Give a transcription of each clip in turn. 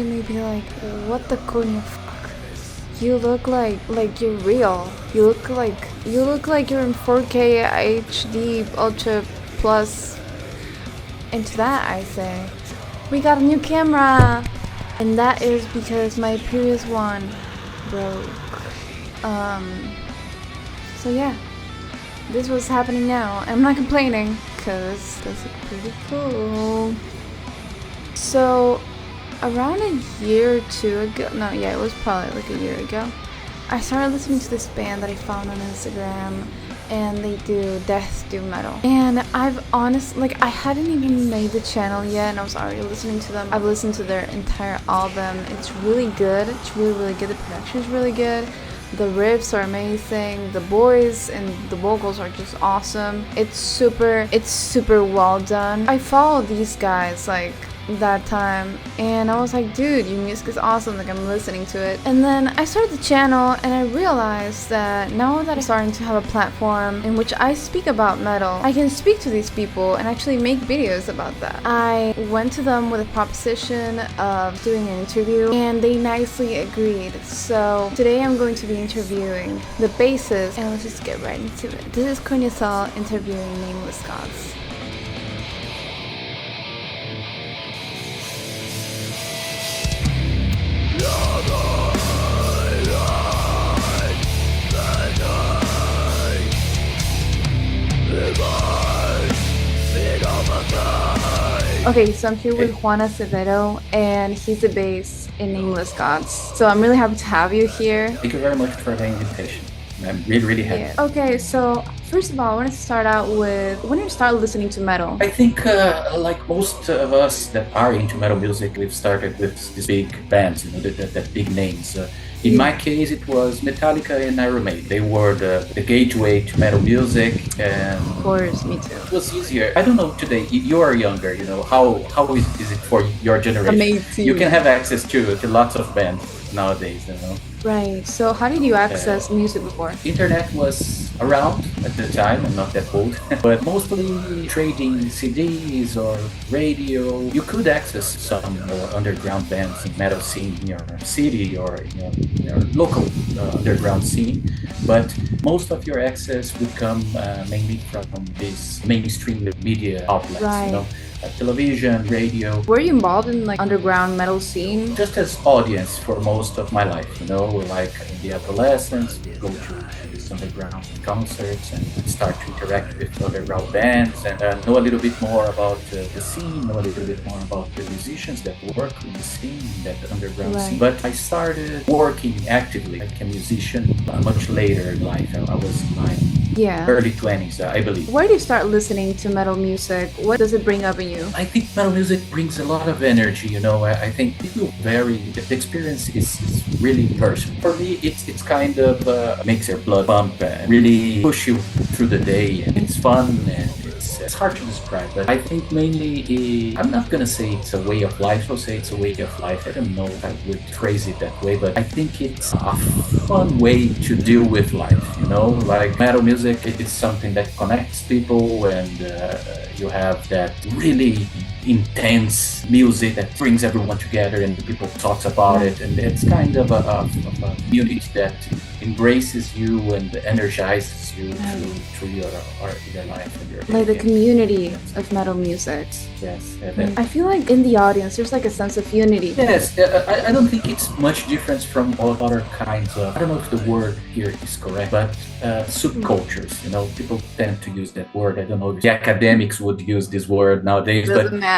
you may be like, what the cornea fuck? You look like you're real. You look like you're in 4K HD Ultra Plus. And to that I say, we got a new camera! And that is because my previous one broke. So yeah, this was happening now. I'm not complaining, cause this is pretty cool. So around a year or two ago, it was probably like a year ago, I started listening to this band that I found on Instagram, and they do death doom metal. And I've honestly, I hadn't even made the channel yet, and I was already listening to them. I've listened to their entire album. It's really good. It's really, really good. The production is really good. The riffs are amazing. The boys and the vocals are just awesome. It's super well done. I followed these guys like that time, and I was like, dude, your music is awesome, like I'm listening to it. And then I started the channel, and I realized that now that I'm starting to have a platform in which I speak about metal, I can speak to these people and actually make videos about that. I went to them with a proposition of doing an interview, and they nicely agreed. So today I'm going to be interviewing the bassist, and let's just get right into it. This is CORNEA-SAL interviewing Nameless Gods. Okay, so I'm here with Juan Acevedo, and he's the bass in Nameless Gods. So I'm really happy to have you here. Thank you very much for the invitation. I'm really, really happy. Yeah. Okay, so first of all, I wanted to start out with, when did you start listening to metal? I think like most of us that are into metal music, we've started with these big bands, that big names. In my case, it was Metallica and Iron Maiden. They were the gateway to metal music, and of course, me too. It was easier. I don't know today. You are younger, how is it for your generation? Amazing. You can have access to lots of bands nowadays, Right. So how did you access music before? Internet was around at the time. I'm not that old, but mostly trading CDs or radio. You could access some underground bands in metal scene in your city or in your local underground scene, but most of your access would come mainly from these mainstream media outlets. Right. Television, radio. Were you involved in like underground metal scene? Just as audience for most of my life, like in the adolescence, we go to these underground concerts and start to interact with underground bands and know a little bit more about the scene, know a little bit more about the musicians that work in the scene, that underground scene. But I started working actively like a musician much later in life. I was in my early 20s, I believe. Where do you start listening to metal music? What does it bring up in you? I think metal music brings a lot of energy, I think people vary. The experience is really personal. For me, it's kind of makes your blood pump and really push you through the day, and it's fun, and it's hard to describe, but I think mainly, I'm not gonna say it's a way of life, I'll say it's a way of life. I don't know if I would phrase it that way, but I think it's a fun way to deal with life, like metal music, it's something that connects people, and you have that really intense music that brings everyone together and people talk about it, and it's kind of a community that embraces you and energizes you through your life and your like the community of metal music. Yes. I feel like in the audience there's like a sense of unity. Yes, I don't think it's much difference from all other kinds of, I don't know if the word here is correct, but subcultures, people tend to use that word. I don't know if the academics would use this word nowadays, Doesn't matter.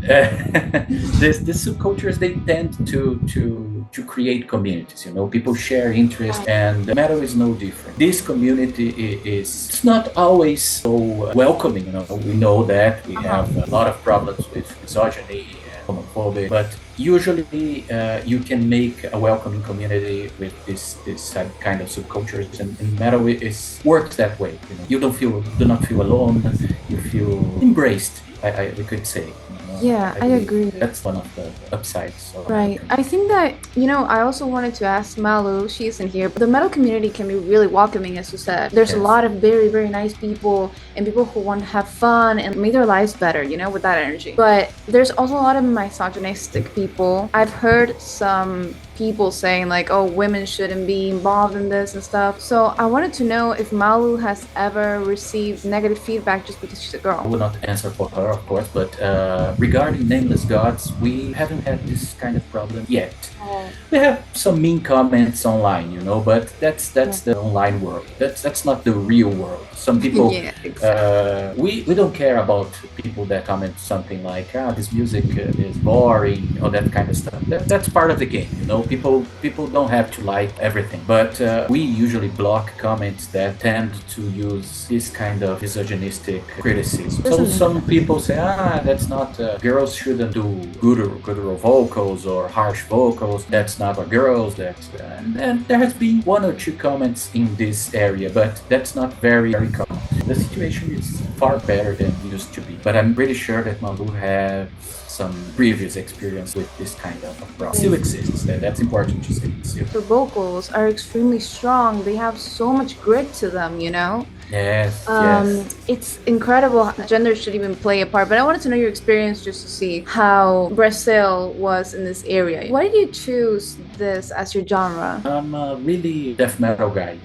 The subcultures, they tend to create communities, people share interests, and metal is no different. This community it's not always so welcoming, we know that we have a lot of problems with misogyny and homophobia, but usually you can make a welcoming community with this kind of subcultures, and metal works that way. You do not feel alone, you feel embraced, we could say. Yeah, I believe agree. that's one of the upsides of Right. American. I think that, I also wanted to ask Malu, she isn't here, but the metal community can be really welcoming, as you said. There's a Yes. lot of very, very nice people and people who want to have fun and make their lives better, with that energy. But there's also a lot of misogynistic people. I've heard some people saying like, oh, women shouldn't be involved in this and stuff. So I wanted to know if Malu has ever received negative feedback just because she's a I girl. will not answer for her, of course, but regarding Nameless Gods, we haven't had this kind of problem yet. We have some mean comments online, but that's the online world. That's not the real world. Some people, Yeah, exactly. we don't care about people that comment something like, this music is boring or that kind of stuff. That's part of the game, People don't have to like everything, but we usually block comments that tend to use this kind of misogynistic criticism. So some people say, that's not girls shouldn't do guttural vocals or harsh vocals. That's not for girls. And there has been one or two comments in this area, but that's not very very common. The situation is far better than it used to be. But I'm pretty sure that Malu has some previous experience with this kind of problem. It still exists. That's important to say. The vocals are extremely strong. They have so much grit to them, Yes, yes. It's incredible. Gender should even play a part, but I wanted to know your experience just to see how Brazil was in this area. Why did you choose this as your genre? I'm a really death metal guy,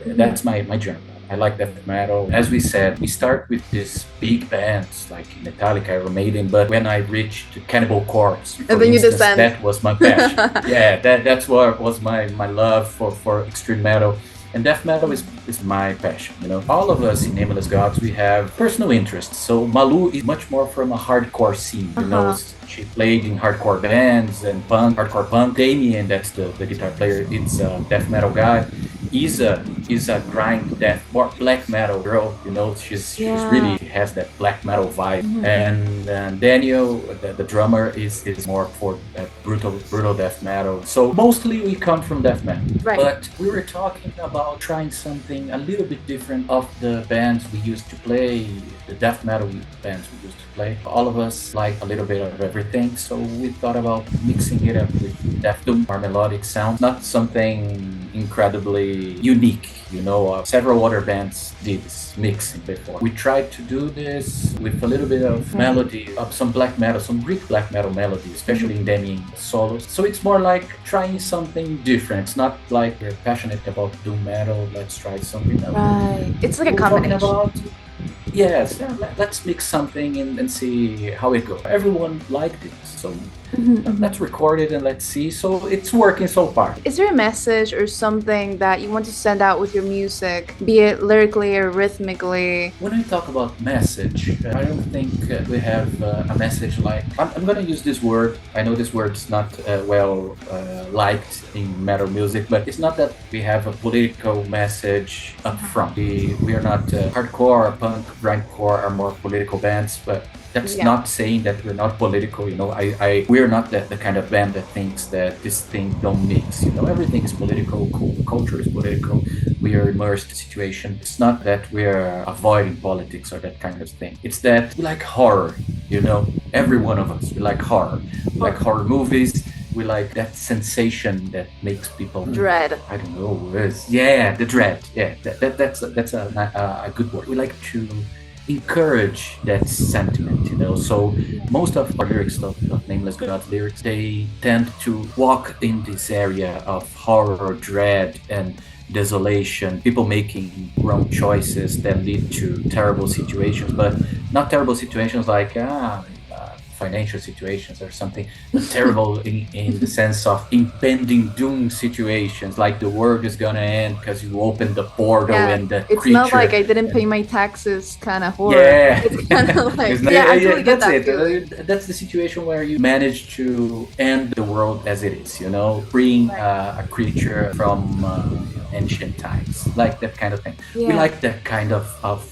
That's my genre. I like death metal. As we said, we start with these big bands like Metallica, Iron Maiden, but when I reached Cannibal Corpse, for And then instance, you descend. that was my passion. Yeah, that's what was my love for extreme metal. And death metal is my passion, All of us in Nameless Gods, we have personal interests. So Malu is much more from a hardcore scene, She played in hardcore bands and hardcore punk. Damien, that's the guitar player, it's a death metal guy. Isa is a grind death, more black metal girl, she's really has that black metal vibe. And Daniel, the drummer, is more for brutal death metal. So mostly we come from death metal. Right. But we were talking about trying something a little bit different of the bands we used to play, the death metal bands we used to play. All of us like a little bit of everything, so we thought about mixing it up with death doom or melodic sound. Not something incredibly unique, several other bands did this mixing before. We tried to do this with a little bit of melody, of some black metal, some Greek black metal melody, especially in Damien solos. So it's more like trying something different. It's not like we're passionate about doom metal, let's try something else. Right. It's like a combination. Yes, let's mix something and see how it goes. Everyone liked it, so let's record it and let's see. So it's working so far. Is there a message or something that you want to send out with your music, be it lyrically or rhythmically? When I talk about message, I don't think we have a message like... I'm going to use this word. I know this word's not liked in metal music, but it's not that we have a political message up front. We are not hardcore, punk, grindcore are more political bands, but that's not saying that we're not political, we're not the kind of band that thinks that this thing don't mix, everything is political, culture is political, we are immersed in the situation. It's not that we're avoiding politics or that kind of thing. It's that we like horror, every one of us, we like horror. We like horror movies. We like that sensation that makes people dread. I don't know. The dread. Yeah, that's a good word. We like to encourage that sentiment, So most of our lyrics of Nameless Gods lyrics, they tend to walk in this area of horror, dread, and desolation. People making wrong choices that lead to terrible situations, but not terrible situations like financial situations or something terrible in the sense of impending doom situations, like the world is gonna end because you opened the portal and the it's creature... not like I didn't pay my taxes kind of horror. Yeah, it's kind of like I totally get that. That's the situation where you manage to end the world as it is, bring a creature from ancient times, like that kind of thing. We like that kind of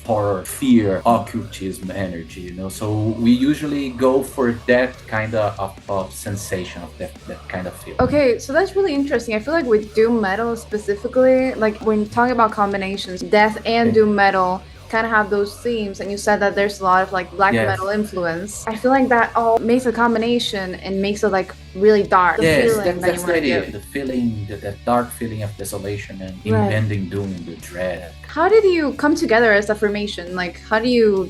horror, fear, occultism energy, so we usually go for that kind of sensation, of that kind of feel. Okay, so that's really interesting. I feel like with doom metal specifically, like when talking about combinations, death and doom metal, kind of have those themes, and you said that there's a lot of like black Yes. metal influence. I feel like that all makes a combination and makes it like really dark. The Yes, feeling that that's you the want to idea. give. The feeling, that dark feeling of desolation and Right. impending doom, the dread. How did you come together as a formation? Like,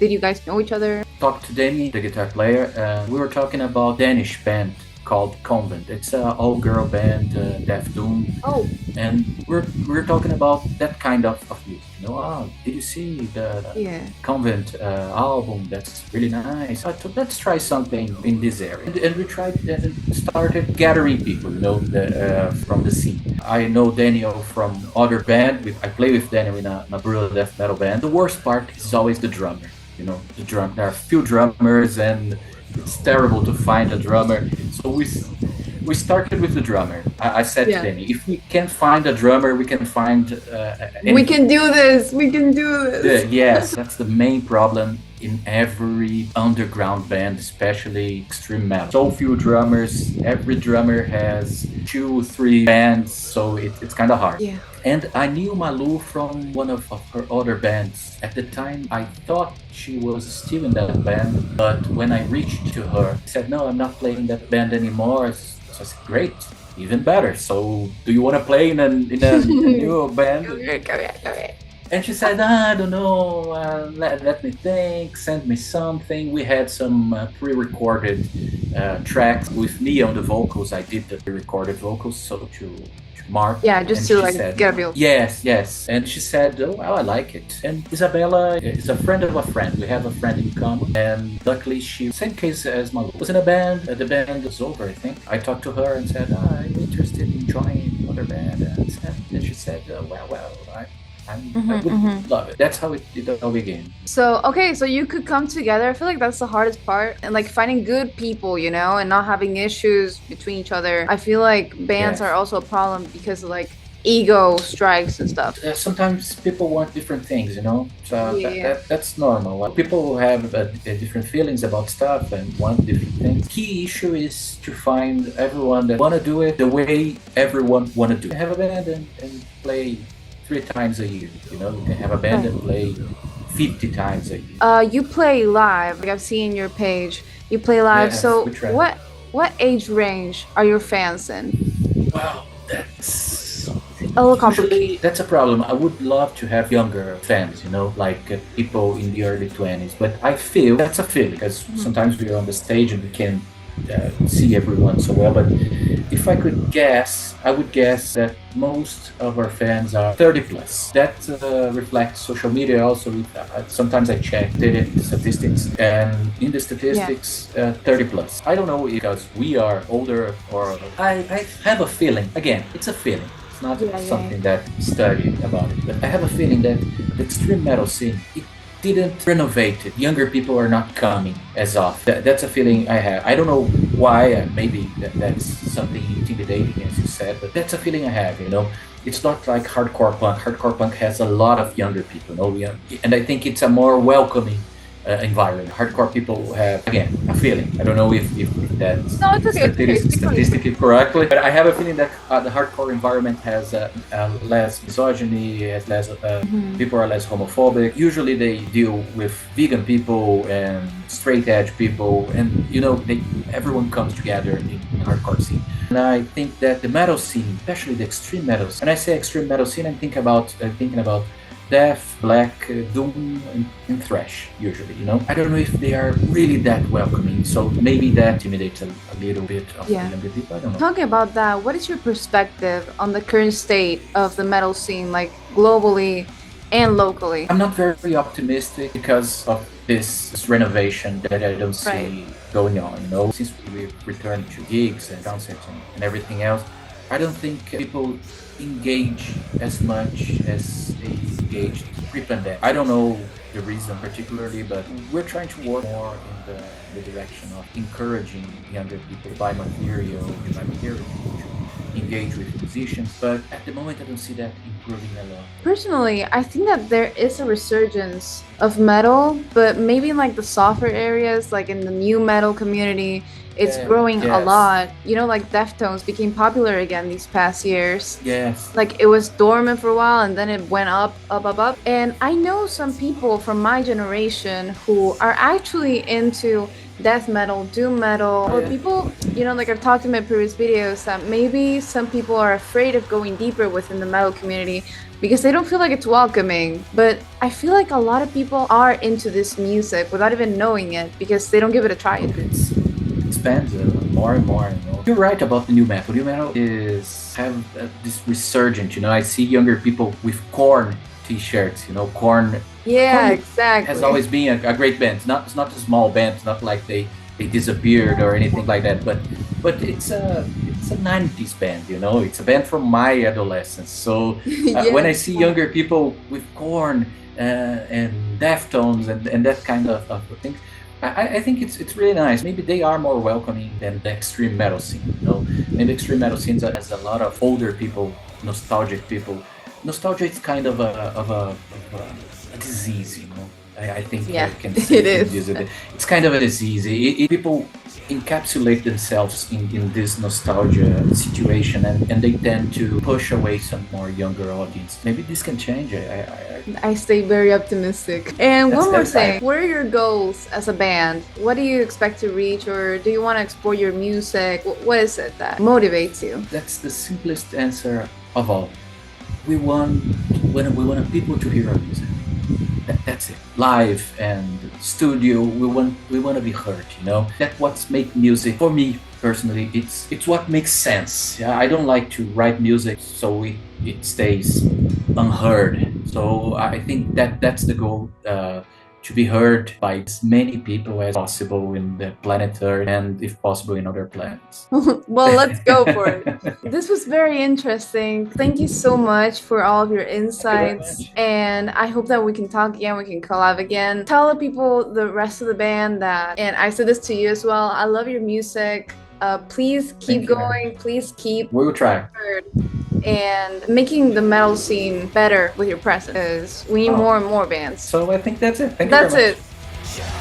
did you guys know each other? Talked to Danny, the guitar player, and we were talking about Danish band called Convent. It's an all-girl band, death doom, Oh, and we're talking about that kind of music. You know, did you see the yeah. Convent album? That's really nice. I thought, let's try something in this area, and we tried and started gathering people, you know, from the scene. I know Daniel from other band. I play with Daniel in a brutal death metal band. The worst part is always the drummer. You know, there are few drummers, and it's terrible to find a drummer. So we started with the drummer. I said to Danny, if we can't find a drummer, we can find We can do this. We can do this. yes, that's the main problem in every underground band, especially extreme metal. So few drummers. Every drummer has 2-3 bands, so it's kind of hard. Yeah. And I knew Malu from one of her other bands. At the time, I thought she was still in that band, but when I reached to her, she said, "No, I'm not playing that band anymore." So I said, "Great, even better. So do you want to play in a new band?" Come here. And she said, "I don't know, let me think, send me something." We had some pre-recorded tracks with me on the vocals. I did the pre-recorded vocals, so to Mark. Yeah, just to like get a feel. Yes. And she said, "Oh, well, I like it." And Isabella is a friend of a friend. We have a friend in common. And luckily, same case as Malu, was in a band. The band was over, I think. I talked to her and said, "I'm interested in joining another band." And she said, well, I would love it. That's how it all began. So, okay, so you could come together. I feel like that's the hardest part. And like finding good people, you know, and not having issues between each other. I feel like bands are also a problem because of like ego strikes and stuff. Sometimes people want different things, you know, so that's normal. People have different feelings about stuff and want different things. Key issue is to find everyone that want to do it the way everyone want to do it. Have a band and play 3 times a year, you know. You can have a band and play 50 times a year. You play live. Like I've seen your page. You play live. Yes, so we try. what age range are your fans in? Well, that's A little complicated. usually that's a problem. I would love to have younger fans, you know, like people in the early 20s. But I feel that's a feeling because sometimes we're on the stage and we can see everyone so well. But if I could guess, I would guess that most of our fans are 30 plus. That reflects social media also. Sometimes I check the statistics, and in the statistics, 30 plus. I don't know if because we are older or I have a feeling. Again, it's a feeling. It's not something that studied about it, but I have a feeling that the extreme metal scene, it didn't renovate it. Younger people are not coming as often. That's a feeling I have. I don't know why. Maybe that's something intimidating, as you said, but that's a feeling I have. You know, it's not like hardcore punk. Hardcore punk has a lot of younger people. You know, and I think it's a more welcoming environment. Hardcore people have, again, a feeling. I don't know if that's statistically correctly, but I have a feeling that the hardcore environment has less misogyny, has less people are less homophobic. Usually they deal with vegan people and straight edge people, and you know, everyone comes together in the hardcore scene. And I think that the metal scene, especially the extreme metal scene, when I say extreme metal scene, I'm thinking about death, black, doom, and thrash, usually, you know. I don't know if they are really that welcoming, so maybe that intimidates a little bit of the younger people, I don't know. Talking about that, what is your perspective on the current state of the metal scene, like globally and locally? I'm not very optimistic because of this renovation that I don't see going on, you know. Since we returned to gigs and concerts and everything else, I don't think people engage as much as they engaged pre-pandemic. I don't know the reason particularly, but we're trying to work more in the direction of encouraging younger people to buy material, engage with musicians, but at the moment I don't see that improving a lot. Personally, I think that there is a resurgence of metal, but maybe in like the softer areas, like in the new metal community, it's Yeah, growing a yes, lot. You know, like Deftones became popular again these past years. yes, Like it was dormant for a while and then it went up, up, up, up. And I know some people from my generation who are actually into death metal, doom metal, or yeah. people, you know, like I've talked in my previous videos, that maybe some people are afraid of going deeper within the metal community because they don't feel like it's welcoming. But I feel like a lot of people are into this music without even knowing it because they don't give it a try. It's expands more and more. You know, you're right about the new metal. New metal is have this resurgence. You know, I see younger people with Corn T-shirts. You know, Corn. Yeah, Corn exactly. has always been a great band. It's not a small band. It's not like they disappeared or anything like that. But it's a 90s band. You know, it's a band from my adolescence. So when I see younger people with Corn and Deftones and that kind of things, I think it's really nice. Maybe they are more welcoming than the extreme metal scene. You know, maybe extreme metal scenes has a lot of older people, nostalgic people. Nostalgia is kind of a disease. You know, I think I can say it is. use it. It's kind of a disease. People encapsulate themselves in this nostalgia situation, and they tend to push away some more younger audience. Maybe this can change. I stay very optimistic. And one more that's thing, what are your goals as a band? What do you expect to reach, or do you want to explore your music? What is it that motivates you? That's the simplest answer of all. We want people to hear our music. That's it. Live and studio, we want to be heard. You know, that's what's make music for me personally. It's what makes sense. Yeah, I don't like to write music so it stays unheard. So I think that's the goal. To be heard by as many people as possible in the planet Earth, and if possible in other planets. Well, let's go for it. This was very interesting. Thank you so much for all of your insights, and I hope that we can talk again, we can collab again. Tell the people, the rest of the band, that, and I said this to you as well, I love your music. Please keep going. Please keep we will try and making the metal scene better with your presence. We need more and more bands. So I think that's it. Thank you that's very much. it.